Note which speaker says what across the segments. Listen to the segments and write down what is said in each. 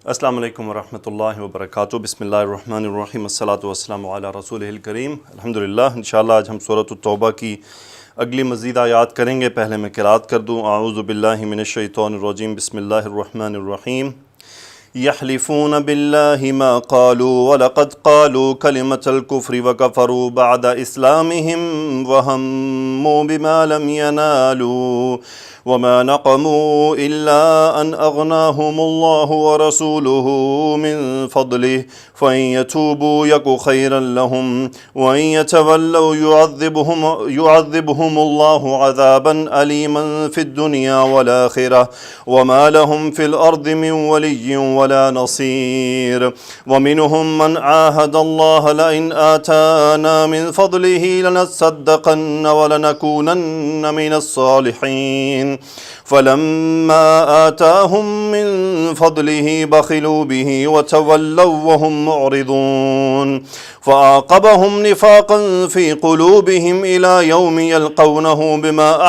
Speaker 1: السلام علیکم ورحمۃ اللہ وبرکاتہ۔ بسم اللہ الرحمن الرحیم، الصلاۃ والسلام علی رسولہ الکریم۔ الحمدللہ، انشاءاللہ آج ہم سورۃ التوبہ کی اگلی مزید آیات کریں گے۔ پہلے میں قرات کر دوں۔ اعوذ باللہ من الشیطان الرجیم، بسم اللہ الرحمن الرحیم۔ یحلفون باللہ ما قالوا ولقد قالوا کلمۃ الکفر وکفروا بعد اسلامہم وہموا بما لم ینالوا وما نقموا إلا أن أغناهم الله ورسوله من فضله فإن يتوبوا يك خيرا لهم وإن يتولوا يعذبهم الله عذابا أليما في الدنيا والآخرة وما لهم في الأرض من ولي ولا نصير ومنهم من عاهد الله لئن آتانا من فضله لنصدقن ولنكونن من الصالحين فلما آتاهم من فضله بخلوا به وتولوا وهم معرضون فعاقبهم نفاقا في قلوبهم إلى يوم يلقونه بما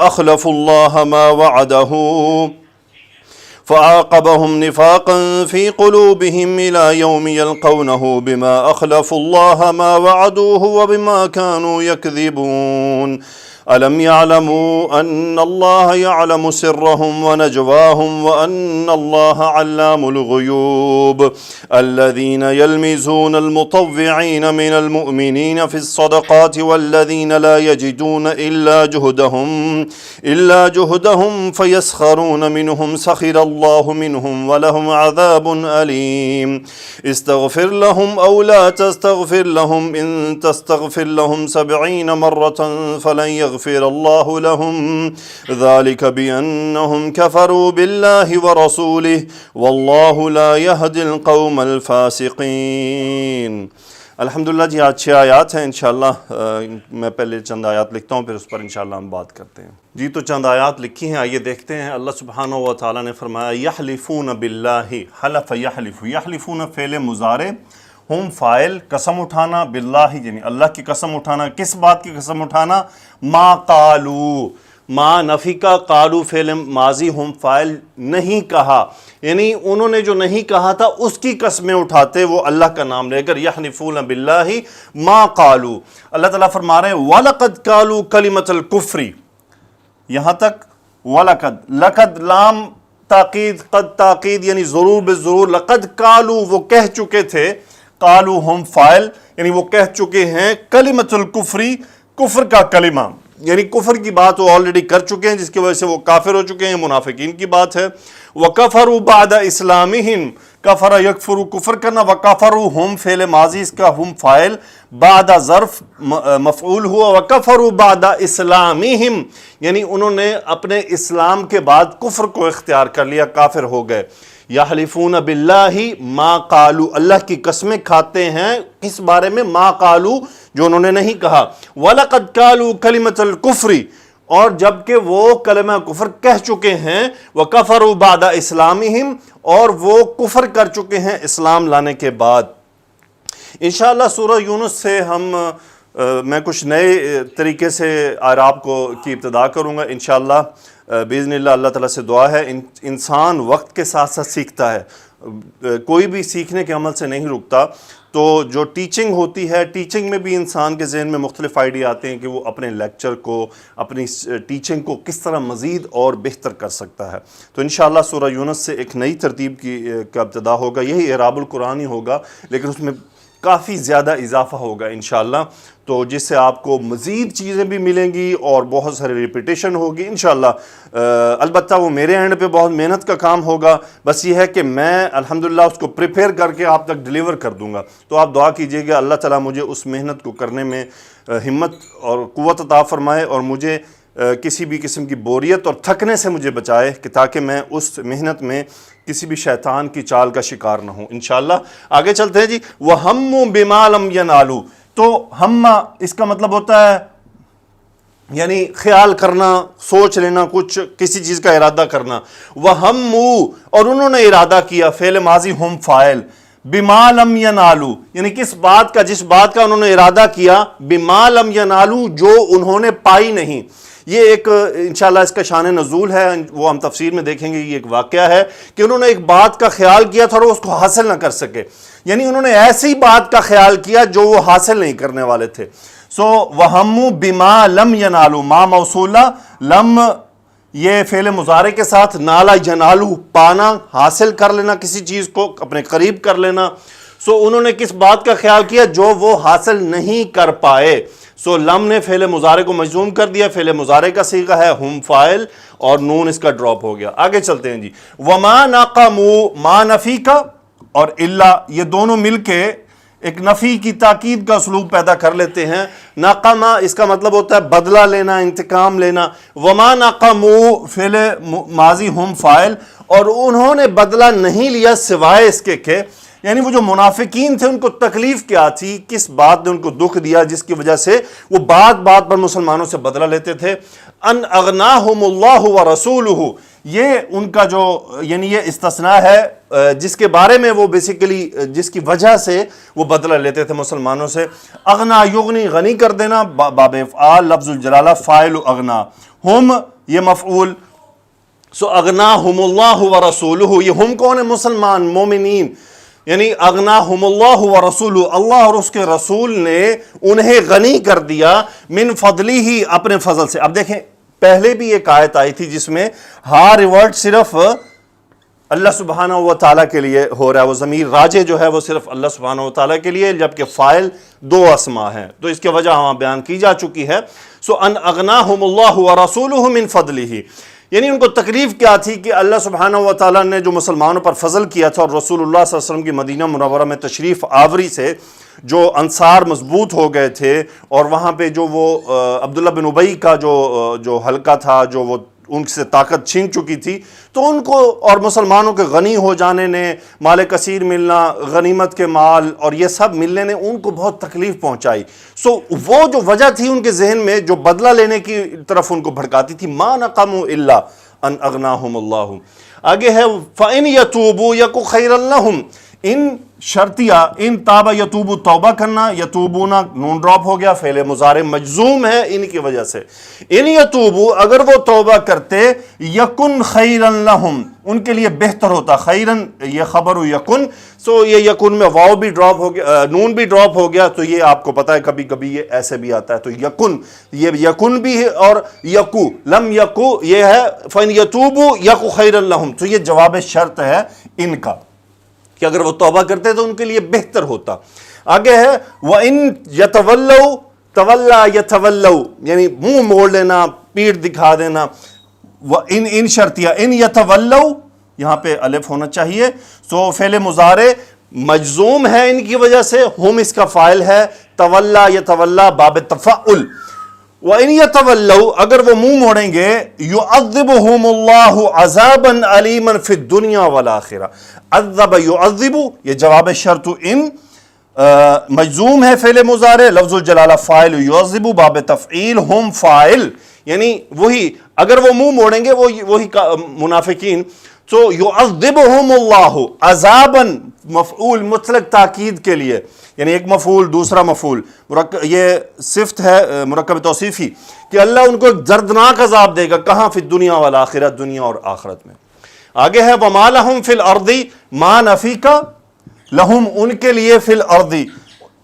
Speaker 1: أخلفوا الله ما وعده فعاقبهم نفاقا في قلوبهم إلى يوم يلقونه بما أخلفوا الله ما وعدوه وبما كانوا يكذبون ألم يعلموا أن الله يعلم سرهم ونجواهم وأن الله علام الغيوب الذين يلمزون المطوعين من المؤمنين في الصدقات والذين لا يجدون إلا جهدهم فيسخرون منهم سخر الله منهم ولهم عذاب أليم استغفر لهم أو لا تستغفر لهم إن تستغفر لهم 70 مرة فلن يغفر الله لهم ذلك بأنهم كفروا بالله ورسوله والله لا يهدي القوم الفاسقين۔ الحمدللہ جی، آج 6 آیات ہیں انشاءاللہ۔ میں پہلے چند آیات لکھتا ہوں، پھر اس پر انشاءاللہ ہم بات کرتے ہیں۔ جی تو چند آیات لکھی ہیں، آئیے دیکھتے ہیں۔ اللہ سبحانہ و تعالیٰ نے فرمایا یحلفون باللہ، حلف یحلف، یحلفون فعل مضارع، ہم فاعل، قسم اٹھانا، باللہ یعنی اللہ کی قسم اٹھانا۔ کس بات کی قسم اٹھانا؟ ما قالو، ما نفی کا، قالو فعل ماضی، ہم فاعل، نہیں کہا، یعنی انہوں نے جو نہیں کہا تھا اس کی قسمیں اٹھاتے وہ اللہ کا نام لے کر۔ یحلفون باللہ ما قالو، اللہ تعالیٰ فرما رہے ہیں وَلَقَدْ قَالُوا كَلِمَةَ الْكُفْرِ، یہاں تک وَلَقَدْ، لقد لام تاکید، قد تاکید یعنی ضرور بالضرور، لقد قالوا وہ کہہ چکے تھے، قالوا ہم فاعل یعنی وہ کہہ چکے ہیں، کلمۃ الکفری کفر کا کلمہ، یعنی کفر کی بات وہ آلریڈی کر چکے ہیں جس کی وجہ سے وہ کافر ہو چکے ہیں، منافقین کی بات ہے۔ وَكَفَرُوا بَعْدَ إِسْلَامِهِمْ، کفر یکفر کفر کرنا، وَكَفَرُوا ہم فعل ماضی، اس کا ہم فاعل، بعد ظرف مفعول ہوا، وَكَفَرُوا بَعْدَ إِسْلَامِهِمْ یعنی انہوں نے اپنے اسلام کے بعد کفر کو اختیار کر لیا، کافر ہو گئے۔ یحلفون باللہ ما قالوا، اللہ کی قسمیں کھاتے ہیں اس بارے میں، ما قالوا جو انہوں نے نہیں کہا، وَلَقَدْ قَالُوا كَلِمَةَ الْكُفْرِ اور جبکہ وہ کلمہ کفر کہہ چکے ہیں، وَكَفَرُوا بَعْدَ إِسْلَامِهِمْ اور وہ کفر کر چکے ہیں اسلام لانے کے بعد۔ انشاءاللہ سورہ یونس سے میں کچھ نئے طریقے سے اعراب کی ابتدا کروں گا انشاءاللہ باذن اللہ۔ اللہ تعالیٰ سے دعا ہے، انسان وقت کے ساتھ ساتھ سیکھتا ہے، کوئی بھی سیکھنے کے عمل سے نہیں رکتا۔ تو جو ٹیچنگ ہوتی ہے، ٹیچنگ میں بھی انسان کے ذہن میں مختلف آئیڈیا آتے ہیں کہ وہ اپنے لیکچر کو، اپنی ٹیچنگ کو کس طرح مزید اور بہتر کر سکتا ہے۔ تو انشاءاللہ سورہ یونس سے ایک نئی ترتیب کا ابتدا ہوگا، یہی اعراب القرآن ہی ہوگا لیکن اس میں کافی زیادہ اضافہ ہوگا انشاءاللہ، تو جس سے آپ کو مزید چیزیں بھی ملیں گی اور بہت سارے ریپیٹیشن ہوگی انشاءاللہ۔ البتہ وہ میرے اینڈ پہ بہت محنت کا کام ہوگا، بس یہ ہے کہ میں الحمدللہ اس کو پریپیئر کر کے آپ تک ڈیلیور کر دوں گا۔ تو آپ دعا کیجئے گا اللہ تعالیٰ مجھے اس محنت کو کرنے میں ہمت اور قوت عطا فرمائے اور مجھے کسی بھی قسم کی بوریت اور تھکنے سے مجھے بچائے کہ تاکہ میں اس محنت میں کسی بھی شیطان کی چال کا شکار نہ ہوں انشاءاللہ۔ آگے چلتے ہیں جی۔ وَهَمُّ بِمَا لَمْ يَنَالُوا، تو ہم اس کا مطلب ہوتا ہے یعنی خیال کرنا، سوچ لینا، کچھ کسی چیز کا ارادہ کرنا۔ وَهَمُّ اور انہوں نے ارادہ کیا، فعل ماضی ہم فاعل، بِمَا لَمْ يَنَالُوا یعنی کس بات کا، جس بات کا انہوں نے ارادہ کیا، بِمَا لَمْ يَنَالُوا جو انہوں نے پائی نہیں، یہ ایک انشاءاللہ اس کا شان نزول ہے، وہ ہم تفسیر میں دیکھیں گے. یہ ایک واقعہ ہے کہ انہوں نے ایک بات کا خیال کیا تھا اور اس کو حاصل نہ کر سکے، یعنی انہوں نے ایسی بات کا خیال کیا جو وہ حاصل نہیں کرنے والے تھے. سو وَهَمُّوا بِمَا لَمْ يَنَالُوا، ما موصولہ، لم یہ فعل مضارع کے ساتھ، نالا ینالو پانا، حاصل کر لینا کسی چیز کو، اپنے قریب کر لینا. سو انہوں نے کس بات کا خیال کیا جو وہ حاصل نہیں کر پائے. سو لم نے فعل مضارع کو مجزوم کر دیا، فعل مضارع کا صیغہ ہے، ہم فاعل اور نون اس کا ڈراپ ہو گیا. آگے چلتے ہیں جی. وما نقموا، ما نفی کا اور الا یہ دونوں مل کے ایک نفی کی تاکید کا اسلوب پیدا کر لیتے ہیں. ناقمہ اس کا مطلب ہوتا ہے بدلہ لینا، انتقام لینا. وما نقموا فعل ماضی ہم فاعل، اور انہوں نے بدلہ نہیں لیا سوائے اس کے کہ، یعنی وہ جو منافقین تھے ان کو تکلیف کیا تھی، کس بات نے ان کو دکھ دیا جس کی وجہ سے وہ بات بات پر مسلمانوں سے بدلہ لیتے تھے. ان اغناہم اللہ ورسولہ، یہ ان کا جو یعنی یہ استثناء ہے جس کے بارے میں وہ بیسیکلی جس کی وجہ سے وہ بدلہ لیتے تھے مسلمانوں سے. اغنا یغنی، غنی کر دینا، باب افعال، لفظ الجلالہ فاعل اغنا، ہم یہ مفعول. سو اغناہم اللہ ورسولہ، یہ ہم کون ہے؟ مسلمان، مومنین. یعنی اغناہم اللہ ورسولہ، اللہ اور اس کے رسول نے انہیں غنی کر دیا، من فضلی ہی، اپنے فضل سے. اب دیکھیں پہلے بھی ایک آیت آئی تھی جس میں ہاں ریورٹ صرف اللہ سبحانہ و تعالیٰ کے لیے ہو رہا ہے، وہ ضمیر راجع جو ہے وہ صرف اللہ سبحانہ و تعالیٰ کے لیے، جبکہ فاعل دو اسماء ہیں، تو اس کی وجہ ہمیں بیان کی جا چکی ہے. سو ان اغناہم اللہ ورسولہ من فضلہ، یعنی ان کو تکلیف کیا تھی کہ اللہ سبحانہ و تعالیٰ نے جو مسلمانوں پر فضل کیا تھا، اور رسول اللہ صلی اللہ علیہ وسلم کی مدینہ منورہ میں تشریف آوری سے جو انصار مضبوط ہو گئے تھے، اور وہاں پہ جو وہ عبداللہ بن ابی کا جو حلقہ تھا جو وہ ان سے طاقت چھین چکی تھی، تو ان کو اور مسلمانوں کے غنی ہو جانے نے، مال کثیر ملنا، غنیمت کے مال اور یہ سب ملنے نے ان کو بہت تکلیف پہنچائی. سو وہ جو وجہ تھی ان کے ذہن میں جو بدلہ لینے کی طرف ان کو بھڑکاتی تھی، ما نقموا الا ان اغناہم اللہ. آگے ہے فَإِنْ يَتُوبُوا يَكُ خَيْرًا لَهُمْ، ان شرطیہ، ان تابہ یتوبو توبہ کرنا، یتوبونا نون ڈراپ ہو گیا، فعل مضارع مجزوم ہے ان کی وجہ سے. ان یتوبو، اگر وہ توبہ کرتے، یکن خیرا لہم، ان کے لیے بہتر ہوتا. خیرن یہ خبر یکن، سو یہ یکن میں واو بھی ڈراپ ہو گیا، نون بھی ڈراپ ہو گیا، تو یہ آپ کو پتہ ہے کبھی کبھی یہ ایسے بھی آتا ہے. تو یکن، یہ یکن بھی ہے، اور یکو، لم یکو یہ ہے. فَإِنْ يَتُوبُوا يَكُ خَيْرًا لَهُمْ، تو یہ جواب شرط ہے ان کا کہ اگر وہ توبہ کرتے تو ان کے لیے بہتر ہوتا. آگے ہے وَإِن يَتَوَلَّوْا، تولا يَتَوَلَّوْا یعنی منہ موڑ لینا، پیٹھ دکھا دینا. ان شرطیہ، ان يَتَوَلَّوْا یہاں پہ الف ہونا چاہیے. سو فعل مضارع مجزوم ہے ان کی وجہ سے، ہم اس کا فاعل ہے، تولا يَتَوَلَّا باب تفعل. وَإِن يَتَوَلَّوْا اگر وہ منہ موڑیں گے، يُعَذِّبُهُمُ اللَّهُ عَذَابًا عَلِيمًا فِي الدُّنْيَا وَالْآخِرَةِ. عذب يعذب یہ جواب شرط ان مجزوم ہے، فعل مضارع، لفظ الجلالہ فاعل، يعذب باب تفعیل، ہم فاعل. یعنی وہی اگر وہ منہ موڑیں گے وہی منافقین، تو يعذبهم اللہ عذابًا مفعول مطلق تاکید کے لیے، یعنی ایک مفعول دوسرا مفعول، یہ صفت ہے مرکب توصیفی کہ اللہ ان کو دردناک عذاب دے گا. کہاں؟ فی الدنیا والآخرہ، دنیا اور آخرت میں. آگے ہے وَمَا لَهُمْ فِي الْأَرْضِ، ما نفی کا، لہم ان کے لیے، فی الْأَرْضِ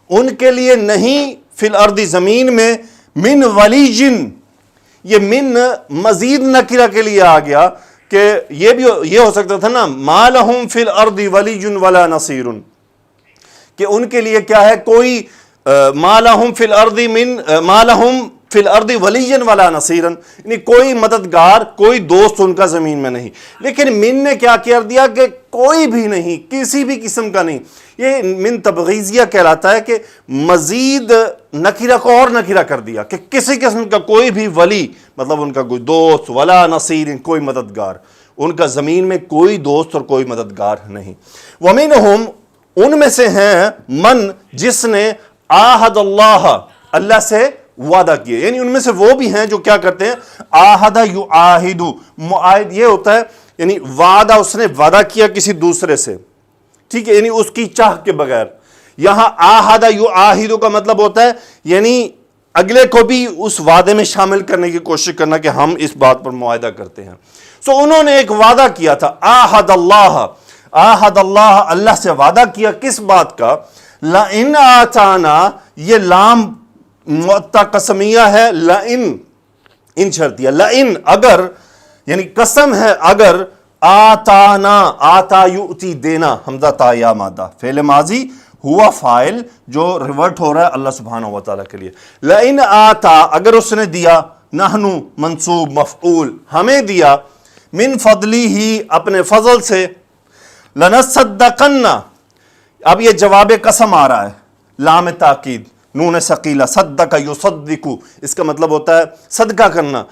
Speaker 1: ان کے لیے نہیں، فی الْأَرْضِ زمین میں، من ولیجن، یہ من مزید نکرہ کے لیے آ گیا کہ یہ بھی یہ ہو سکتا تھا نا، ما لہم فی الْأَرْضِ ولیج ولا نصیر، کہ ان کے لیے کیا ہے، کوئی ما لہم فی الْأَرْضِ من ما لہم فی الارض ولی ولا نصیرا، یعنی کوئی مددگار، کوئی دوست ان کا زمین میں نہیں. لیکن من نے کیا کر دیا کہ کوئی بھی نہیں، کسی بھی قسم کا نہیں. یہ من تبغیضیہ کہلاتا ہے کہ مزید نکرہ کو اور نکرہ کر دیا کہ کسی قسم کا کوئی بھی ولی، مطلب ان کا کوئی دوست، ولا نصیر کوئی مددگار، ان کا زمین میں کوئی دوست اور کوئی مددگار نہیں. ومنہم ان میں سے ہیں، من جس نے عاہد اللہ، اللہ سے وعدہ کیے، یعنی ان میں سے وہ بھی ہیں جو کیا کرتے ہیں، عاہد یعاہد، معاہد یہ ہوتا ہے یعنی وعدہ، اس نے وعدہ کیا کسی دوسرے سے، ٹھیک ہے، یعنی اس کی چاہ کے بغیر. یہاں عاہد یعاہد کا مطلب ہوتا ہے یعنی اگلے کو بھی اس وعدے میں شامل کرنے کی کوشش کرنا کہ ہم اس بات پر معاہدہ کرتے ہیں. سو انہوں نے ایک وعدہ کیا تھا. عاہد اللہ اللہ سے وعدہ کیا کس بات کا؟ لَإِنْ آتَانَا، یہ لام معطا قسمیہ ہے. لَإِنْ ان شرطیہ، لَإِنْ اگر، یعنی قسم ہے اگر، آتانا، آتا یؤتی دینا، حمزہ تا یا مادہ، فعل ماضی ہوا فاعل جو ریورٹ ہو رہا ہے اللہ سبحانہ و تعالیٰ کے لیے. لَإِنْ آتا، اگر اس نے دیا، نحنو منصوب مفعول، ہمیں دیا، من فضلی ہی، اپنے فضل سے، لنصدقن، اب یہ جواب قسم آ رہا ہے، لام تاکید، نون ثقیلہ، صدق یصدق، اس کا مطلب ہوتا ہے صدقہ کرنا.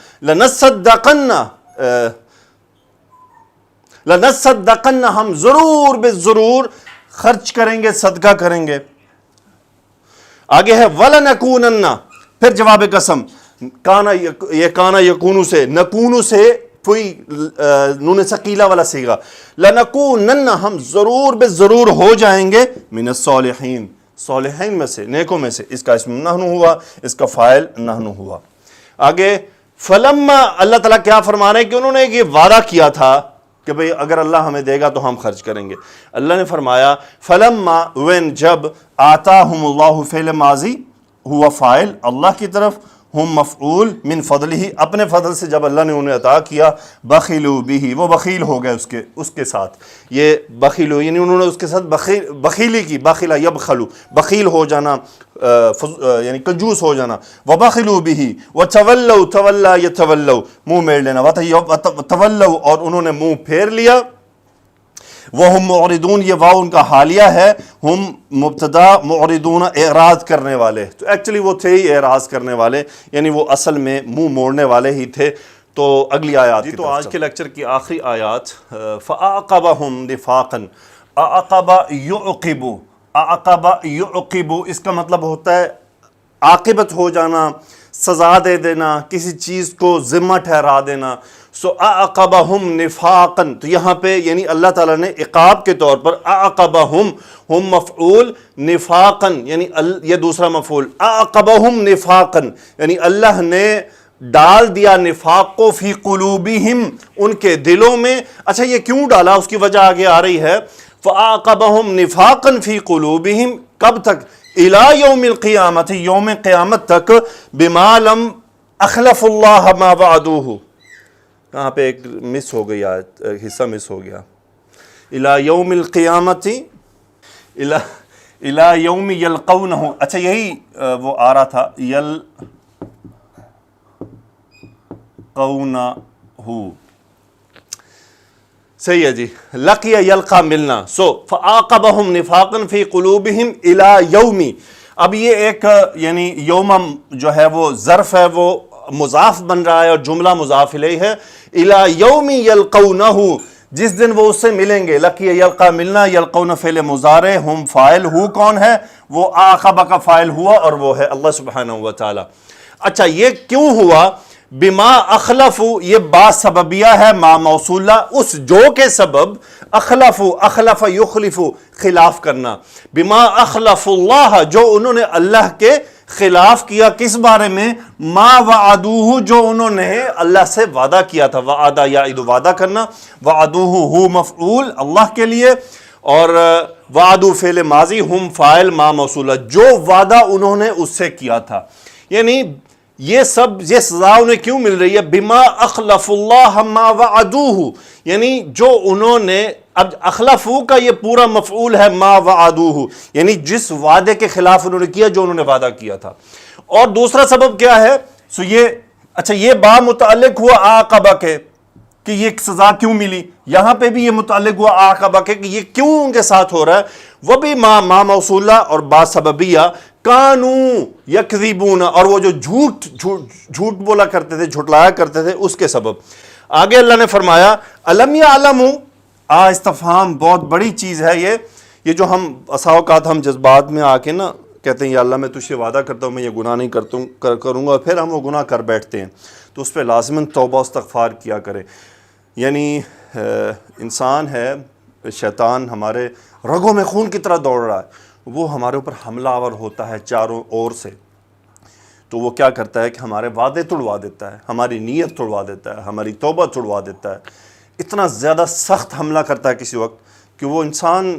Speaker 1: لنصدقن، ہم ضرور بے ضرور خرچ کریں گے، صدقہ کریں گے. آگے ہے وَلَنَكُونَنَّ، پھر جواب قسم، یہ کانا یکونو سے، نکونو سے کوئی نون ثقیلہ والا صیغہ، لَنَكُونَنَّ، ہم ضرور بے ضرور ہو جائیں گے، من الصالحین، صالحین میں سے، نیکوں میں سے. اس کا اسم نحن ہوا، اس کا فاعل نحن ہوا. آگے فلما، اللہ تعالیٰ کیا فرما رہے ہیں کہ انہوں نے یہ وعدہ کیا تھا کہ بھئی اگر اللہ ہمیں دے گا تو ہم خرچ کریں گے. اللہ نے فرمایا فلما، وین، جب، آتاہم اللہ، فعل ماضی ہوا فاعل اللہ کی طرف، ہم مفعول، من فضلہ، اپنے فضل سے جب اللہ نے انہیں عطا کیا، بخلوا بہ، وہ بخیل ہو گئے اس کے ساتھ. یہ بخیل، یعنی انہوں نے اس کے ساتھ بخیلی کی، بخلا یبخلو، بخیل ہو جانا، یعنی کنجوس ہو جانا. وبخلوا بہ، وتولوا، تولا یتولوا، منہ موڑ لینا، وتولوا، اور انہوں نے منہ پھیر لیا. وہم معرضون، یہ واو ان کا حالیہ ہے، ہم مبتدا، معرضون اعراض کرنے والے. تو ایکچولی وہ تھے ہی اعراض کرنے والے، یعنی وہ اصل میں منہ موڑنے والے ہی تھے. تو اگلی آیات کی تو آج کے لیکچر کی آخری آیات، فَأَعْقَبَهُمْ نِفَاقًا، أَعْقَبَ يُعْقِبُ، أَعْقَبَ يُعْقِبُ، اس کا مطلب ہوتا ہے عاقبت ہو جانا، سزا دے دینا، کسی چیز کو ذمہ ٹھہرا دینا. سو اعقبہم نفاقا، تو یہاں پہ یعنی اللہ تعالیٰ نے عقاب کے طور پر اعقبہم، ہم مفعول، نفاقا یعنی یہ دوسرا مفعول، اعقبہم نفاقا یعنی اللہ نے ڈال دیا نفاق کو، فی قلوبہم، ان کے دلوں میں. اچھا یہ کیوں ڈالا، اس کی وجہ آگے آ رہی ہے. فاعقبہم نفاقا فی قلوبہم، کب تک؟ الی یوم القیامت، یوم قیامت تک، بما لم اخلف اللہ ما وعدوہ، کہاں پہ ایک مس ہو گئی، حصہ مس ہو گیا. الی یوم القیامت، الی یوم یلقونہ، اچھا یہی وہ آ رہا تھا، یلقونہ، صحیح ہے جی، لقی یلقا ملنا. سو فعاقبہم نفاقا فی قلوبہم الی یومی، اب یہ ایک یعنی یوم جو ہے وہ ظرف ہے، وہ مضاف بن رہا ہے اور جملہ مضاف الیہ ہے. الی یوم یلقونہ، جس دن وہ اس سے ملیں گے. لقی یلقا ملنا، یلقون فعل مضارع، ہم فاعل، ہو کون ہے؟ وہ عاقبہ کا فاعل ہوا اور وہ ہے اللہ سبحانہ و تعالی. اچھا یہ کیوں ہوا؟ بما اخلف، یہ با سببیہ ہے، ما موصولہ، اس جو کے سبب، اخلف، اخلف یخلف، خلاف کرنا. بما اخلف اللہ، جو انہوں نے اللہ کے خلاف کیا، کس بارے میں؟ ما وعدوہ، جو انہوں نے اللہ سے وعدہ کیا تھا. وعدہ یعد، وعدہ کرنا، وعدوہ ہو مفعول اللہ کے لیے، اور وعدو فعل ماضی، ہم فاعل، ما موصولہ، جو وعدہ انہوں نے اس سے کیا تھا. یعنی یہ سزا انہیں کیوں مل رہی ہے؟ بما اخلف اللہ ما وعدوہ، یعنی جو انہوں نے، اب اخلفو کا یہ پورا مفعول ہے، ما وعدوہ، یعنی جس وعدے کے خلاف انہوں نے کیا، جو انہوں نے وعدہ کیا تھا. اور دوسرا سبب کیا ہے؟ سو یہ، اچھا یہ با متعلق ہوا عاقبہ کے، کہ یہ سزا کیوں ملی. یہاں پہ بھی یہ متعلق ہوا عاقبہ کے، کہ یہ کیوں ان کے ساتھ ہو رہا ہے. وہ بھی ما موصولہ اور با سببیہ، کانو یکذبون، اور وہ جو جھوٹ بولا کرتے تھے، جھٹلایا کرتے تھے، اس کے سبب. آگے اللہ نے فرمایا الم یعلموا، استفہام بہت بڑی چیز ہے یہ جو ہم اوقات ہم جذبات میں آ کے نا کہتے ہیں یا اللہ میں تجھ سے وعدہ کرتا ہوں میں یہ گناہ نہیں کروں گا، اور پھر ہم وہ گناہ کر بیٹھتے ہیں. تو اس پہ لازماً توبہ استغفار کیا کرے. یعنی انسان ہے، شیطان ہمارے رگوں میں خون کی طرح دوڑ رہا ہے، وہ ہمارے اوپر حملہ آور ہوتا ہے چاروں اور سے. تو وہ کیا کرتا ہے کہ ہمارے وعدے توڑوا دیتا ہے، ہماری نیت توڑوا دیتا ہے، ہماری توبہ توڑوا دیتا ہے. اتنا زیادہ سخت حملہ کرتا ہے کسی وقت کہ وہ انسان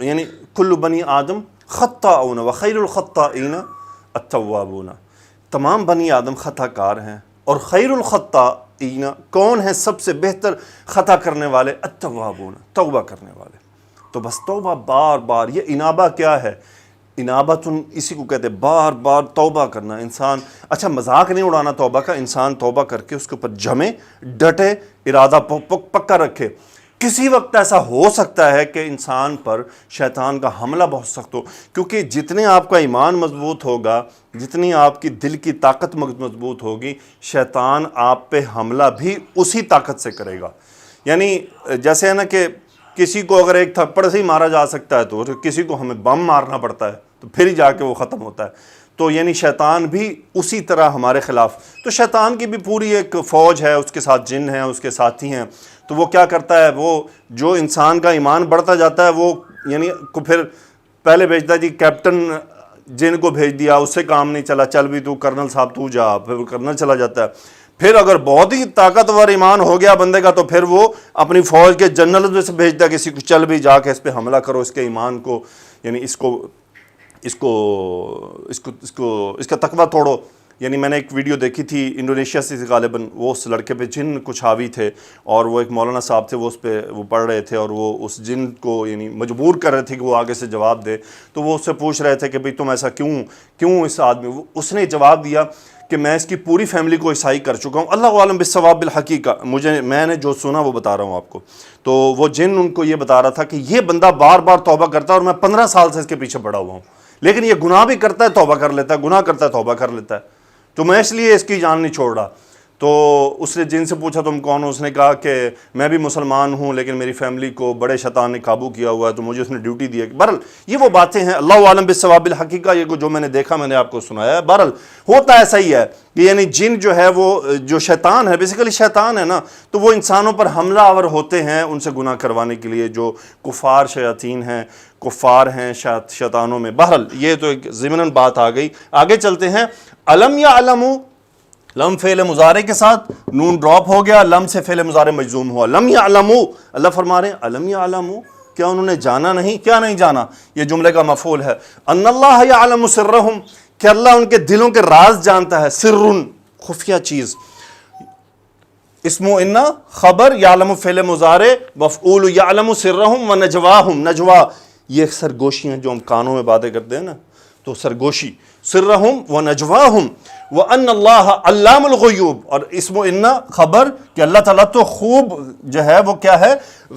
Speaker 1: یعنی کل بنی آدم خطاؤن وخیر الخطائین التوابون، تمام بنی آدم خطا کار ہیں اور خیر الخطائین کون ہے؟ سب سے بہتر خطا کرنے والے التوابون، توبہ کرنے والے. تو بس توبہ بار بار، یہ انابہ کیا ہے؟ انابتن اسی کو کہتے ہیں بار بار توبہ کرنا. انسان اچھا مذاق نہیں اڑانا توبہ کا، انسان توبہ کر کے اس کے اوپر جمے، ڈٹے، ارادہ پکا رکھے. کسی وقت ایسا ہو سکتا ہے کہ انسان پر شیطان کا حملہ بہت سخت ہو، کیونکہ جتنے آپ کا ایمان مضبوط ہوگا، جتنی آپ کی دل کی طاقت مضبوط ہوگی، شیطان آپ پہ حملہ بھی اسی طاقت سے کرے گا. یعنی جیسے ہے نا کہ کسی کو اگر ایک تھپڑ سے ہی مارا جا سکتا ہے تو کسی کو ہمیں بم مارنا پڑتا ہے تو پھر ہی جا کے وہ ختم ہوتا ہے. تو یعنی شیطان بھی اسی طرح ہمارے خلاف. تو شیطان کی بھی پوری ایک فوج ہے، اس کے ساتھ جن ہیں، اس کے ساتھی ہیں. تو وہ کیا کرتا ہے، وہ جو انسان کا ایمان بڑھتا جاتا ہے وہ یعنی کو پھر پہلے بھیجتا ہے جی کیپٹن جن کو بھیج دیا، اس سے کام نہیں چلا، چل بھی تو کرنل صاحب تو جا، پھر وہ کرنل چلا جاتا ہے. پھر اگر بہت ہی طاقتور ایمان ہو گیا بندے کا تو پھر وہ اپنی فوج کے جنرل میں سے بھیجتا ہے کسی کو، چل بھی جا کے اس پہ حملہ کرو، اس کے ایمان کو یعنی اس کا تقویٰ توڑو. یعنی میں نے ایک ویڈیو دیکھی تھی انڈونیشیا سے غالباً، وہ اس لڑکے پہ جن کچھ حاوی تھے اور وہ ایک مولانا صاحب تھے، وہ اس پہ وہ پڑھ رہے تھے اور وہ اس جن کو یعنی مجبور کر رہے تھے کہ وہ آگے سے جواب دے. تو وہ اس سے پوچھ رہے تھے کہ بھئی تم ایسا کیوں اس آدمی، اس نے جواب دیا کہ میں اس کی پوری فیملی کو عیسائی کر چکا ہوں. اللہ عالم بالصواب بالحقیقہ، میں نے جو سنا وہ بتا رہا ہوں آپ کو. تو وہ جن ان کو یہ بتا رہا تھا کہ یہ بندہ بار بار توبہ کرتا ہے اور میں 15 سال سے اس کے پیچھے پڑا ہوا ہوں، لیکن یہ گناہ بھی کرتا ہے توبہ کر لیتا ہے، گناہ کرتا ہے توبہ کر لیتا ہے، تو میں اس لیے اس کی جان نہیں چھوڑ رہا. تو اس نے جن سے پوچھا تم کون ہو؟ اس نے کہا کہ میں بھی مسلمان ہوں لیکن میری فیملی کو بڑے شیطان نے قابو کیا ہوا ہے تو مجھے اس نے ڈیوٹی دی ہے. بہرحال یہ وہ باتیں ہیں، اللہ عالم بالصواب بالحقیقہ، یہ جو میں نے دیکھا میں نے آپ کو سنایا ہے. بہرحال ہوتا ایسا ہی ہے کہ یعنی جن جو ہے وہ جو شیطان ہے، بیسیکلی شیطان ہے نا، تو وہ انسانوں پر حملہ آور ہوتے ہیں ان سے گناہ کروانے کے لیے، جو کفار شیاطین ہیں، کفار ہیں شیطانوں میں. بہرحال یہ تو ایک ضمناً بات آ گئی. آگے چلتے ہیں. علم یعلموا، لم فعل مضارع کے ساتھ نون ڈراپ ہو گیا، لم سے فعل مضارع مجزوم ہوا. لم یعلموا، اللہ فرما رہے ہیں علم یعلموا، کیا انہوں نے جانا نہیں؟ کیا نہیں جانا؟ یہ جملے کا مفعول ہے. ان اللہ یعلم سرہم، کہ اللہ ان کے دلوں کے راز جانتا ہے. سرن خفیہ چیز. اسم ان خبر، یعلم فعل مضارع، مفعول یعلم سرہم و نجواہم. نجوا یہ سرگوشیاں جو ہم کانوں میں باتیں کرتے ہیں نا، تو سرگوشی. سرہم و نجواہم وان اللہ علام الغیوب، اور اسم ان خبر کہ اللہ تعالیٰ تو خوب جو ہے وہ کیا ہے،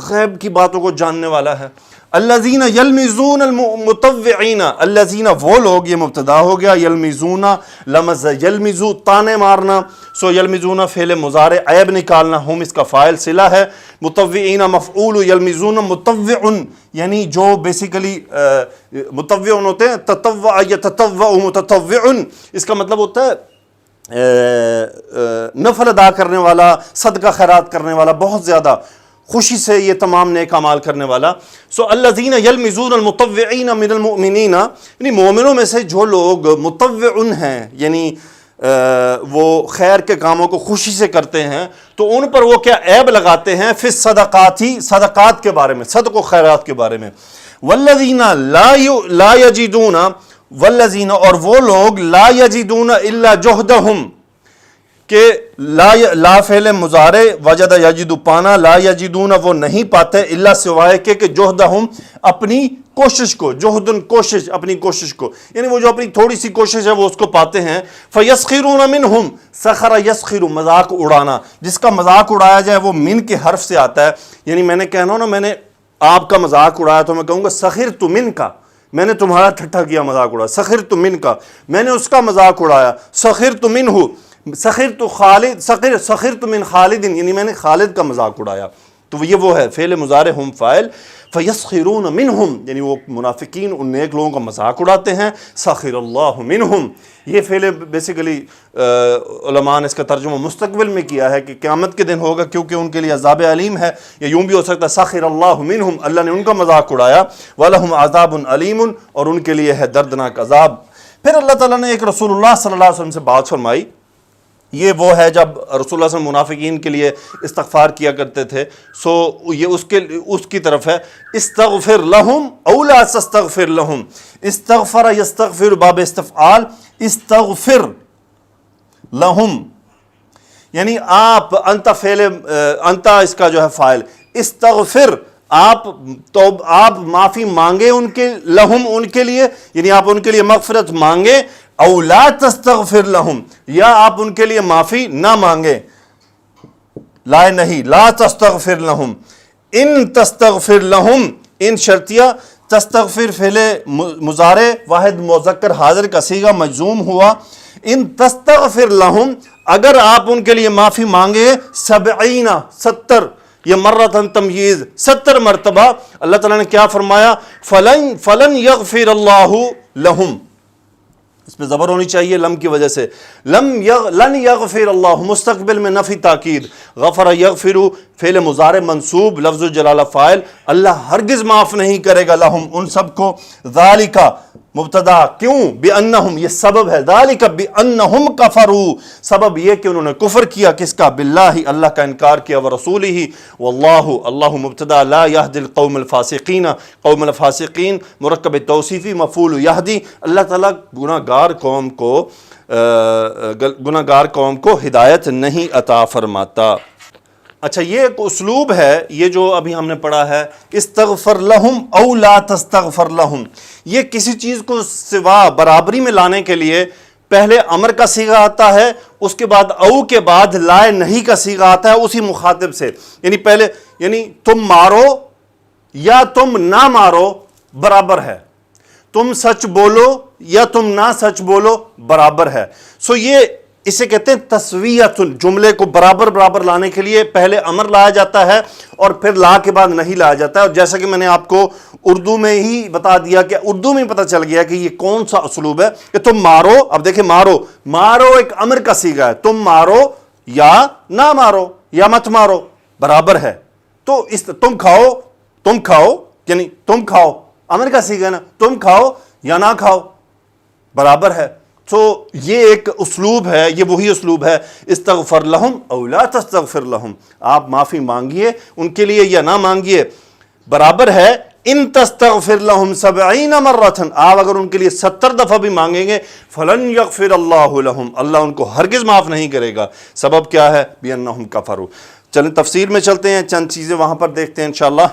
Speaker 1: غیب کی باتوں کو جاننے والا ہے. الذین یلمزون المطوعین، الذین وہ لوگ، یہ مبتدا ہو گیا. یلمزون لمز یلمزو تانے مارنا، سو یلمزون فعل مضارع عیب نکالنا، ہم اس کا فاعل صلہ ہے. مطوعین مفعول، یلمزون مطوع یعنی جو بیسیکلی مطوع ہوتے ہیں، تطوع یتطوع متطوع، اس کا مطلب ہوتا ہے نفل ادا کرنے والا، صدقہ خیرات کرنے والا، بہت زیادہ خوشی سے یہ تمام نیک اعمال کرنے والا. سو الذین یلمزون المطوعین من المؤمنین، یعنی مومنوں میں سے جو لوگ مطوع ہیں، یعنی وہ خیر کے کاموں کو خوشی سے کرتے ہیں، تو ان پر وہ کیا عیب لگاتے ہیں، فی الصدقات، صدقات کے بارے میں، صدق و خیرات کے بارے میں. والذین لا یجدون، والذین اور وہ لوگ لا یجدون الا جہدہم، کہ لا فعل مضارع وجد یجد پانا، لا یجدون وہ نہیں پاتے، الا سوائے کہ جہدہم اپنی کوشش کو، جہدن کوشش، اپنی کوشش کو، یعنی وہ جو اپنی تھوڑی سی کوشش ہے وہ اس کو پاتے ہیں. فیسخرون منہم، سخر یسخر مذاق اڑانا، جس کا مذاق اڑایا جائے وہ من کے حرف سے آتا ہے. یعنی میں نے کہنا نا، میں نے آپ کا مذاق اڑایا تو میں کہوں گا سخرت من کا، میں نے تمہارا ٹھٹھا کیا، مذاق اڑایا. سخرت من کا، میں نے اس کا مذاق اڑایا. سخرت منہ، سخرت خالد، سخرت من خالد، یعنی میں نے خالد کا مذاق اڑایا. تو یہ وہ ہے فعل مضارع ہم فاعل. فیسخرون منہم، یعنی وہ منافقین ان نیک لوگوں کا مذاق اڑاتے ہیں. سخر اللہ منہم، یہ فعل بیسیکلی علماء نے اس کا ترجمہ مستقبل میں کیا ہے کہ قیامت کے دن ہوگا، کیونکہ ان کے لیے عذاب علیم ہے. یا یوں بھی ہو سکتا ہے سخر اللہ منہم، اللہ نے ان کا مذاق اڑایا. وَلَهُمْ عَذَابٌ عَلِيمٌ، اور ان کے لیے ہے دردناک عذاب. پھر اللہ تعالیٰ نے ایک رسول اللہ صلی اللہ علیہ وسلم سے بات فرمائی، یہ وہ ہے جب رسول اللہ صلی اللہ علیہ وسلم منافقین کے لیے استغفار کیا کرتے تھے، سو یہ اس کی طرف ہے، استغفر لہم او لا تستغفر لہم، استغفر یستغفر باب استفعال، استغفر لہم یعنی آپ، انت فعل، انت اس کا جو ہے فاعل، استغفر آپ معافی مانگے ان کے، لہم ان کے لیے، یعنی آپ ان کے لیے مغفرت مانگے، او لا تستغفر لہم یا آپ ان کے لیے معافی نہ مانگے، لا نہیں، لا تستغفر لہم، ان تستغفر لہم، ان شرطیہ، تستغفر فعل مضارع واحد مذکر حاضر کا صیغہ مجزوم ہوا، ان تستغفر لہم اگر آپ ان کے لیے معافی مانگے، 70 یہ مرتن تمییز 70 مرتبہ، اللہ تعالیٰ نے کیا فرمایا، فلن یغفر اللہ لہم، اس پہ زبر ہونی چاہیے لم کی وجہ سے، لن یغفر اللہ، مستقبل میں نفی تاکید، غفر یغفر فعل مضارع منصوب لفظ الجلالہ فاعل، اللہ ہرگز معاف نہیں کرے گا لہم ان سب کو، ذالک مبتدا، کیوں، بِأَنَّهُمْ یہ سبب ہے، ذالک بِأَنَّهُمْ کفروا، سبب یہ کہ انہوں نے کفر کیا، کس کا، باللہ اللہ کا انکار کیا، ورسولہ، واللہ اللہ مبتدا، لا یہدی القوم الفاسقین، قوم الفاسقین مرکب توصیفی مفعول یہدی، اللہ تعالیٰ گناہگار قوم کو ہدایت نہیں عطا فرماتا۔ اچھا یہ ایک اسلوب ہے، یہ جو ابھی ہم نے پڑھا ہے، استغفر لہم او لا تستغفر لہم، یہ کسی چیز کو سوا برابری میں لانے کے لیے پہلے امر کا صیغہ آتا ہے، اس کے بعد او کے بعد لا نہیں کا صیغہ آتا ہے اسی مخاطب سے، یعنی پہلے، یعنی تم مارو یا تم نہ مارو برابر ہے، تم سچ بولو یا تم نہ سچ بولو برابر ہے، سو یہ اسے کہتے ہیں تسویۃ، جملے کو برابر برابر لانے کے لیے پہلے امر لایا جاتا ہے اور پھر لا کے بعد نہیں لایا جاتا ہے، اور جیسا کہ میں نے آپ کو اردو میں ہی بتا دیا کہ اردو میں پتہ چل گیا کہ یہ کون سا اسلوب ہے، کہ تم مارو، اب دیکھیں مارو ایک امر کا صیغہ ہے، تم مارو یا نہ مارو یا مت مارو برابر ہے، تو تم کھاؤ یعنی تم کھاؤ امر کا صیغہ ہے نا، تم کھاؤ یا نہ کھاؤ برابر ہے، تو یہ ایک اسلوب ہے، یہ وہی اسلوب ہے، استغفر لہم او لا تستغفر لہم، آپ معافی مانگیے ان کے لیے یا نہ مانگیے برابر ہے، ان تستغفر لہم 70 مرتن، آپ اگر ان کے لیے 70 دفعہ بھی مانگیں گے، فلن یغفر اللہ لہم، اللہ ان کو ہرگز معاف نہیں کرے گا، سبب کیا ہے، بِأَنَّهُمْ كَفَرُوا۔ چلیں تفسیر میں چلتے ہیں، چند چیزیں وہاں پر دیکھتے ہیں انشاءاللہ۔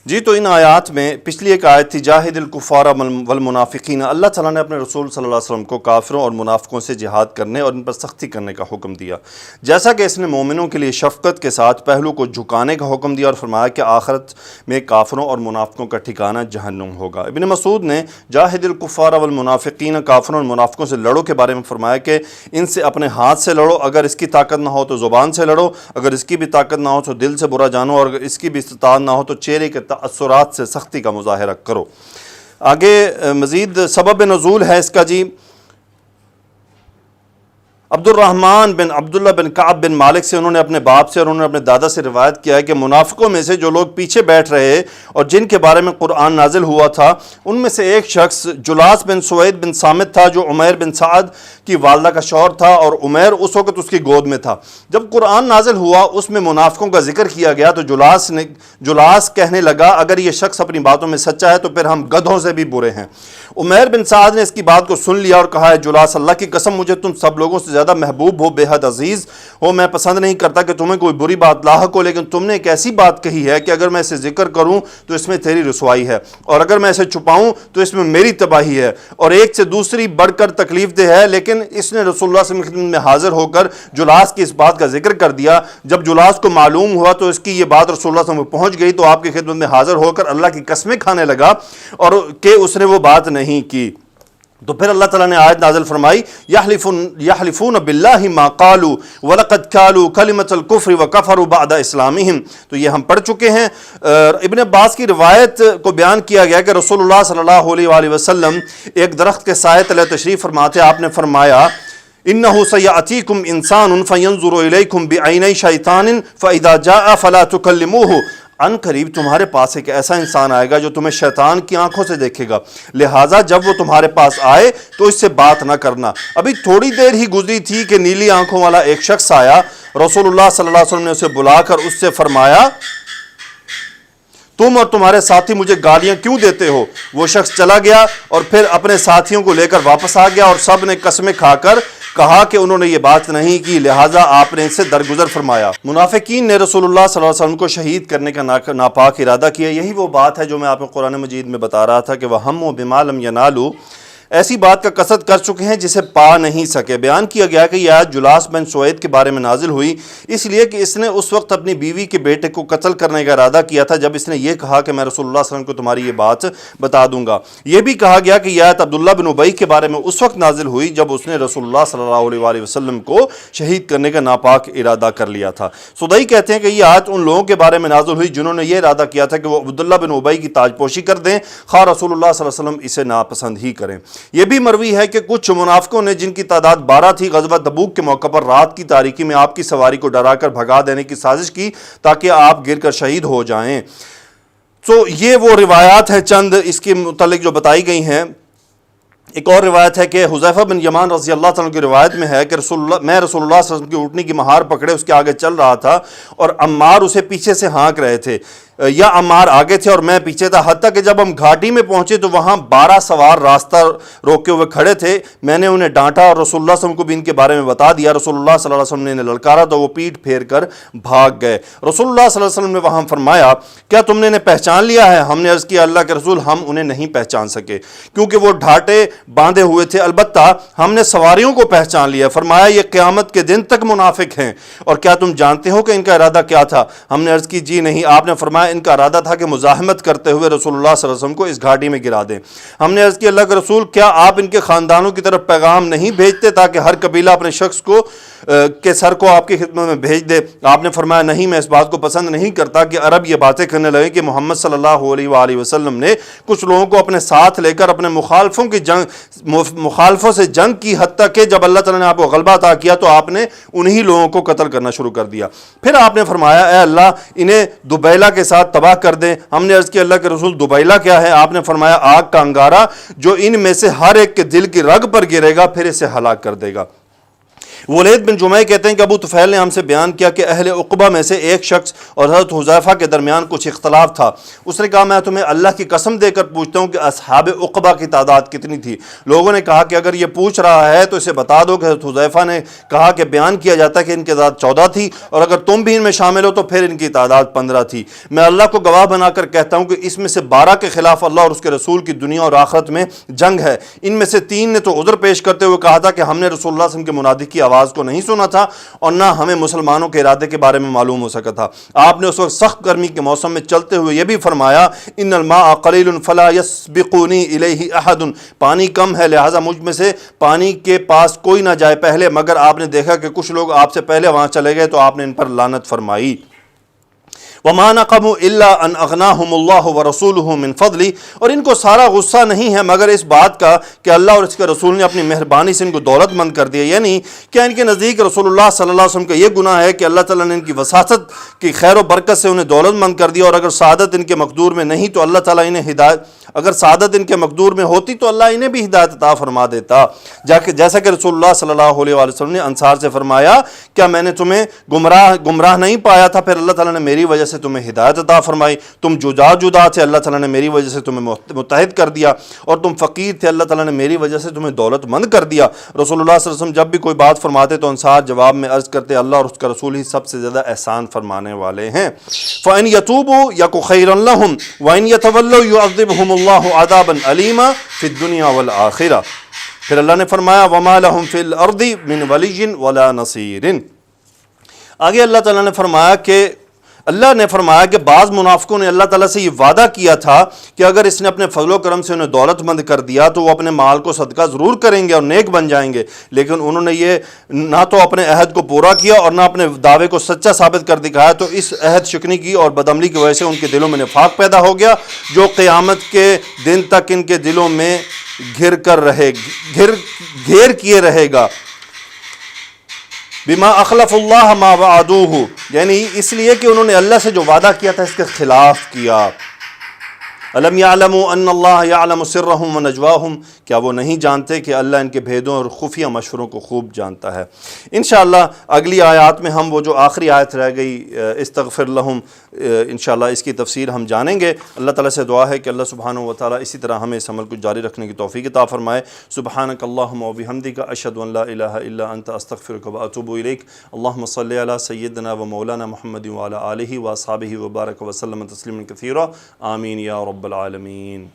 Speaker 1: جی تو ان آیات میں پچھلی ایک آیت تھی جاہد الکفار والمنافقین، اللہ تعالیٰ نے اپنے رسول صلی اللہ علیہ وسلم کو کافروں اور منافقوں سے جہاد کرنے اور ان پر سختی کرنے کا حکم دیا، جیسا کہ اس نے مومنوں کے لیے شفقت کے ساتھ پہلو کو جھکانے کا حکم دیا اور فرمایا کہ آخرت میں کافروں اور منافقوں کا ٹھکانہ جہنم ہوگا۔ ابن مسعود نے جاہد الکفار والمنافقین، کافروں اور منافقوں سے لڑو کے بارے میں فرمایا کہ ان سے اپنے ہاتھ سے لڑو، اگر اس کی طاقت نہ ہو تو زبان سے لڑو، اگر اس کی بھی طاقت نہ ہو تو دل سے برا جانو، اور اگر اس کی بھی استطاعت نہ ہو تو چہرے کے تأثرات سے سختی کا مظاہرہ کرو۔ آگے مزید سبب نزول ہے اس کا، جی عبد الرحمن بن عبداللہ بن کعب بن مالک سے، انہوں نے اپنے باپ سے اور انہوں نے اپنے دادا سے روایت کیا ہے کہ منافقوں میں سے جو لوگ پیچھے بیٹھ رہے اور جن کے بارے میں قرآن نازل ہوا تھا، ان میں سے ایک شخص جلاس بن سوید بن صامت تھا جو عمیر بن سعد کی والدہ کا شوہر تھا، اور عمیر اس وقت اس کی گود میں تھا۔ جب قرآن نازل ہوا اس میں منافقوں کا ذکر کیا گیا تو جلاس کہنے لگا اگر یہ شخص اپنی باتوں میں سچا ہے تو پھر ہم گدھوں سے بھی برے ہیں۔ عمیر بن سعد نے اس کی بات کو سن لیا اور کہا ہے جلاس، اللہ کی قسم مجھے تم سب لوگوں سے زیادہ محبوب ہو، بے حد عزیز ہو، میں پسند نہیں کرتا کہ تمہیں کوئی بری بات لاحق ہو، لیکن تم نے ایک ایسی بات کہی ہے کہ اگر میں اسے ذکر کروں تو اس میں تیری رسوائی ہے، اور اگر میں اسے چھپاؤں تو اس میں میری تباہی ہے، اور ایک سے دوسری بڑھ کر تکلیف دہ ہے۔ لیکن اس نے رسول اللہ صلی اللہ علیہ وسلم میں حاضر ہو کر جلاس کی اس بات کا ذکر کر دیا۔ جب جلاس کو معلوم ہوا تو اس کی یہ بات رسول اللہ صلی اللہ علیہ وسلم میں پہنچ گئی تو آپ کی خدمت میں حاضر ہو کر اللہ کی قسمیں کھانے لگا اور کہ اس نے وہ بات نہیں کی۔ تو پھر اللہ تعالیٰ نے آیت نازل فرمائی یحلفون باللہ ما قالوا ولقد قالوا کلمۃ الکفر وکفروا بعد اسلامہم، تو یہ ہم پڑھ چکے ہیں۔ ابن عباس کی روایت کو بیان کیا گیا کہ رسول اللہ صلی اللہ علیہ وآلہ وسلم ایک درخت کے سائے تلے تشریف فرماتے، آپ نے فرمایا انہ سیأتیکم انسان فینظر الیکم بعینی شیطان فاذا جاء فلا تکلموہ، ان قریب تمہارے پاس ایک ایسا انسان آئے گا جو تمہیں شیطان کی آنکھوں سے دیکھے گا، لہٰذا جب وہ تمہارے پاس آئے تو اس سے بات نہ کرنا۔ ابھی تھوڑی دیر ہی گزری تھی کہ نیلی آنکھوں والا ایک شخص آیا، رسول اللہ صلی اللہ علیہ وسلم نے اسے بلا کر اس سے فرمایا تم اور تمہارے ساتھی مجھے گالیاں کیوں دیتے ہو؟ وہ شخص چلا گیا اور پھر اپنے ساتھیوں کو لے کر واپس آ گیا، اور سب نے قسمیں کھا کر کہا کہ انہوں نے یہ بات نہیں کی، لہٰذا آپ نے ان سے درگزر فرمایا۔ منافقین نے رسول اللہ صلی اللہ علیہ وسلم کو شہید کرنے کا ناپاک ارادہ کیا۔ یہی وہ بات ہے جو میں آپ کو قرآن مجید میں بتا رہا تھا کہ وَهَمُّوا بِمَا لَمْ يَنَالُوا، ایسی بات کا قصد کر چکے ہیں جسے پا نہیں سکے۔ بیان کیا گیا کہ یہ آیت جلاس بن سوید کے بارے میں نازل ہوئی اس لیے کہ اس نے اس وقت اپنی بیوی کے بیٹے کو قتل کرنے کا ارادہ کیا تھا جب اس نے یہ کہا کہ میں رسول اللہ صلی اللہ علیہ وسلم کو تمہاری یہ بات بتا دوں گا۔ یہ بھی کہا گیا کہ یہ آیت عبداللہ بن ابی کے بارے میں اس وقت نازل ہوئی جب اس نے رسول اللہ صلی اللہ علیہ وآلہ وسلم کو شہید کرنے کا ناپاک ارادہ کر لیا تھا۔ سدئی کہتے ہیں کہ یہ آیت ان لوگوں کے بارے میں نازل ہوئی جنہوں نے یہ ارادہ کیا تھا کہ وہ عبداللہ بن ابی کی تاج پوشی کر دیں، خواہ رسول اللہ صلی اللہ علیہ وسلم اسے ناپسند ہی کریں۔ یہ بھی مروی ہے کہ کچھ منافقوں نے جن کی تعداد 12 تھی غزوہ تبوک کے موقع پر رات کی تاریکی میں آپ کی سواری کو ڈرا کر بھگا دینے کی سازش کی تاکہ آپ گر کر شہید ہو جائیں۔ تو یہ وہ روایات ہیں چند اس کے متعلق جو بتائی گئی ہیں۔ ایک اور روایت ہے کہ حذیفہ بن یمان رضی اللہ تعالیٰ کی روایت میں ہے کہ میں رسول اللہ صلی اللہ علیہ وسلم کی اونٹنی کی مہار پکڑے اس کے آگے چل رہا تھا اور عمار اسے پیچھے سے ہانک رہے تھے، یا عمار آگے تھے اور میں پیچھے تھا، حتیٰ کہ جب ہم گھاٹی میں پہنچے تو وہاں 12 سوار راستہ روکے ہوئے کھڑے تھے۔ میں نے انہیں ڈانٹا اور رسول اللہ صلی اللہ علیہ وسلم کو بھی ان کے بارے میں بتا دیا۔ رسول اللہ صلی اللہ علیہ وسلم نے انہیں للکارا تو وہ پیٹھ پھیر کر بھاگ گئے۔ رسول اللہ صلی اللہ علیہ وسلم نے وہاں فرمایا کیا تم نے انہیں پہچان لیا ہے؟ ہم نے عرض کیا اللہ کے رسول ہم انہیں نہیں پہچان سکے کیونکہ وہ ڈھاٹے باندھے ہوئے تھے، البتہ ہم نے سواریوں کو پہچان لیا۔ فرمایا یہ قیامت کے دن تک منافق ہیں، اور کیا تم جانتے ہو کہ ان کا ارادہ کیا تھا؟ ہم نے عرض کی جی نہیں۔ آپ نے فرمایا ان کا ارادہ تھا کہ مزاحمت کرتے ہوئے رسول اللہ صلی اللہ علیہ وسلم کو اس گھاٹی میں گرا دیں۔ ہم نے عرض کی اللہ کے رسول کیا آپ ان کے خاندانوں کی طرف پیغام نہیں بھیجتے تاکہ ہر قبیلہ اپنے شخص کو کے سر کو آپ کی خدمت میں بھیج دے؟ آپ نے فرمایا نہیں، میں اس بات کو پسند نہیں کرتا کہ عرب یہ باتیں کرنے لگے کہ محمد صلی اللہ علیہ وآلہ وسلم نے کچھ لوگوں کو اپنے ساتھ لے کر اپنے مخالفوں سے جنگ کی، حتیٰ کہ جب اللہ تعالیٰ نے آپ کو غلبہ عطا کیا تو آپ نے انہی لوگوں کو قتل کرنا شروع کر دیا۔ پھر آپ نے فرمایا اے اللہ انہیں دبیلہ کے ساتھ تباہ کر دیں۔ ہم نے عرض کیا اللہ کے رسول دبیلہ کیا ہے؟ آپ نے فرمایا آگ کا انگارہ جو ان میں سے ہر ایک کے دل کی رگ پر گرے گا پھر اسے ہلاک کر دے گا۔ ولید بن جمعہ کہتے ہیں کہ ابو طفیل نے ہم سے بیان کیا کہ اہل عقبہ میں سے ایک شخص اور حضرت حذیفہ کے درمیان کچھ اختلاف تھا۔ اس نے کہا میں تمہیں اللہ کی قسم دے کر پوچھتا ہوں کہ اصحاب عقبہ کی تعداد کتنی تھی؟ لوگوں نے کہا کہ اگر یہ پوچھ رہا ہے تو اسے بتا دو کہ حضرت حذیفہ نے کہا کہ بیان کیا جاتا ہے کہ ان کی تعداد 14 تھی، اور اگر تم بھی ان میں شامل ہو تو پھر ان کی تعداد 15 تھی۔ میں اللہ کو گواہ بنا کر کہتا ہوں کہ اس میں سے 12 کے خلاف اللہ اور اس کے رسول کی دنیا اور آخرت میں جنگ ہے۔ ان میں سے 3 نے تو عذر پیش کرتے ہوئے کہا تھا کہ ہم نے رسول اللہ صلی اللہ علیہ وسلم کے منادی کی آواز کو نہیں سنا تھا اور نہ ہمیں مسلمانوں کے ارادے کے بارے میں معلوم ہو سکا تھا۔ آپ نے اس وقت سخت گرمی کے موسم میں چلتے ہوئے یہ بھی فرمایا ان الماء قلیل فلا یسبقونی الیہ احد، پانی کم ہے لہٰذا مجھ میں سے پانی کے پاس کوئی نہ جائے پہلے، مگر آپ نے دیکھا کہ کچھ لوگ آپ سے پہلے وہاں چلے گئے تو آپ نے ان پر لعنت فرمائی۔ وَمَا نَقَمُوا إِلَّا أَنْ أَغْنَاهُمُ اللَّهُ وَرَسُولُهُ مِنْ فَضْلِهِ، اور ان کو سارا غصہ نہیں ہے مگر اس بات کا کہ اللہ اور اس کے رسول نے اپنی مہربانی سے ان کو دولت مند کر دیا، یعنی کیا ان کے نزدیک رسول اللہ صلی اللہ علیہ وسلم کا یہ گناہ ہے کہ اللہ تعالیٰ نے ان کی وساطت کی خیر و برکت سے انہیں دولت مند کر دیا، اور اگر سعادت ان کے مقدور میں نہیں تو اللہ تعالیٰ انہیں اگر سعادت ان کے مقدور میں ہوتی تو اللہ انہیں بھی ہدایت عطا فرما دیتا، جیسا کہ رسول اللہ صلی اللہ علیہ وآلہ وسلم نے انصار سے فرمایا کیا میں نے تمہیں گمراہ نہیں پایا تھا، پھر اللہ تعالیٰ نے میری وجہ سے تمہیں ہدایت عطا فرمائی، تم جدا تھے اللہ تعالیٰ نے میری وجہ سے تمہیں متحد کر دیا، اور تم فقیر تھے اللہ تعالیٰ نے میری وجہ سے تمہیں دولت مند کر دیا۔ رسول اللہ صلی اللہ علیہ وسلم جب بھی کوئی بات فرماتے تو انصار جواب میں عرض کرتے اللہ اور اس کا رسول ہی سب سے زیادہ احسان فرمانے والے ہیں۔ فَإِنْ يَتُوبُوا يَكُ خَيْرًا لَهُمْ وَإِنْ يَتَوَلَّوْا يُعَذِّبْهُمُ اللَّهُ عَذَابًا أَلِيمًا فِي الدُّنْيَا وَالْآخِرَةِ، پھر اللہ نے فرمایا وَمَا لَهُمْ فِي الْأَرْضِ مِنْ وَلِيٍّ وَلَا نَصِيرٍ۔ آگے اللہ تعالیٰ نے فرمایا کہ بعض منافقوں نے اللہ تعالیٰ سے یہ وعدہ کیا تھا کہ اگر اس نے اپنے فضل و کرم سے انہیں دولت مند کر دیا تو وہ اپنے مال کو صدقہ ضرور کریں گے اور نیک بن جائیں گے، لیکن انہوں نے یہ نہ تو اپنے عہد کو پورا کیا اور نہ اپنے دعوے کو سچا ثابت کر دکھایا، تو اس عہد شکنی کی اور بدعملی کی وجہ سے ان کے دلوں میں نفاق پیدا ہو گیا جو قیامت کے دن تک ان کے دلوں میں گھیر کیے رہے گا۔ بما اخلف اللہ ما وعدوہ، یعنی اس لیے کہ انہوں نے اللہ سے جو وعدہ کیا تھا اس کے خلاف کیا۔ الم یعلموا ان اللہ یعلم سرهم ونجواهم، کیا وہ نہیں جانتے کہ اللہ ان کے بھیدوں اور خفیہ مشوروں کو خوب جانتا ہے۔ انشاءاللہ اگلی آیات میں ہم وہ جو آخری آیت رہ گئی استغفر لہم، انشاءاللہ اس کی تفسیر ہم جانیں گے۔ اللہ تعالیٰ سے دعا ہے کہ اللہ سبحانہ و تعالیٰ اسی طرح ہمیں اس عمل کو جاری رکھنے کی توفیق عطا فرمائے۔ سبحانک اللہم و بحمدک، اشہد ان لا الہ الا انت، استغفرک و اتوب الیک۔ اللہم صلی علی سیدنا و مولانا محمد وعلی آلہ و اصحابہ وبارک وسلم تسلیما کثیرا، آمین یا رب العالمین۔